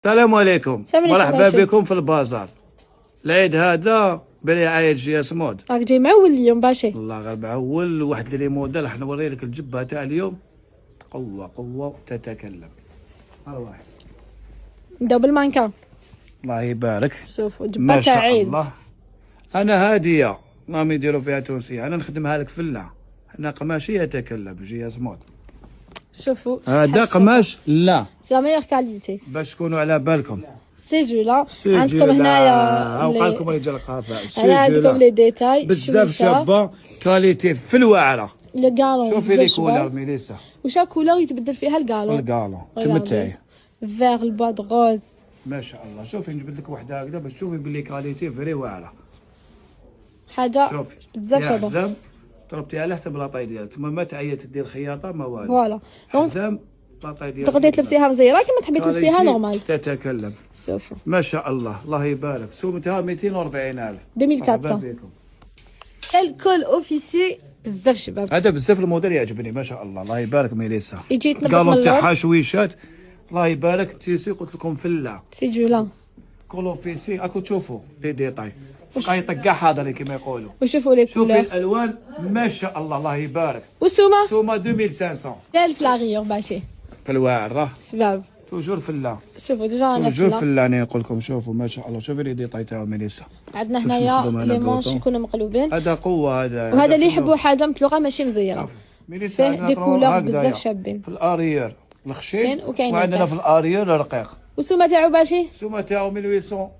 السلام عليكم. السلام عليكم مرحبا باشا. بكم في البازار. العيد هذا برعاية جياس مود. راك جاي معول اليوم باشي. الله غير معول. واحد اللي موديل راح نوري لك الجبه تاع اليوم. قوة تتكلم. ارواح. نبداو بالمانكا. الله يبارك. شوفوا جبه ما تاع شاء عيد. الله. انا هادية راهم يديروا فيها تونسية، انا نخدمها لك فلة. انا قماشي يتكلم جياس مود. شوفوا هذا قماش لا سي لا ميور كاليتي. باش تكونوا على بالكم. سيجولا عندكم هنايا لكم رجال خفاء. انا عندكم لي ديتاي بزاف شابه كاليتي في الواعره. لو كالون شوفي لي كولر ميليسا. وش كولور يتبدل فيها الكالون. الكالون تمتعي فيغ الباد غوز. ما شاء الله. شوفي نجبد لك وحده هكذا باش تشوفي بلي كاليتي فري واعره. حاجه شوفي بزاف شابه. حزام طلبتي على حسب لاطاي ديالك، تما ما تعيط دير خياطه ما والو. فوالا دونك حزام لاطاي ديالك تقدري تلبسيها مزيره كما تحبي تلبسيها نورمال. تتكلم. شوفوا ما شاء الله. الله يبارك. سومتها 240,000. 2400. الكل اوفيسي بزاف شباب. هذا بزاف الموديل يعجبني ما شاء الله. الله يبارك ميليسا. يجي يتنبط من الكالون اللور. تاعها شويشات. الله يبارك. تيسي قلت لكم فله سيجولا كولو فيسي. اكو تشوفوا لي ديتاي سقايطك كاع حاضرين كما يقولوا. وشوفوا لي شوفي كولور. الالوان ما شاء الله. الله يبارك. والسومه سوما 2500 1000 لاغيور باشي في الواعر راه شباب. توجور فله. شوفوا ديجا انا توجور فلا. فله. انا نقول لكم شوفوا ما شاء الله. شوفي لي ديتاي تاعو ميليسا. عندنا شوف هنايا نخدم أنا لي مونش بلوطون. يكونوا مقلوبين. هذا قوه. هذا وهذا اللي يحبوا حاجه متلوغه ماشي مزيره. ميليسا فيه عندنا دي طرون كولور هكذايا. بزاف شابين. في الاريير الخشين وكاين وعندنا الرقيق. في الاريير الرقيق. والسومه تاعو باشي السومه تاعو 1800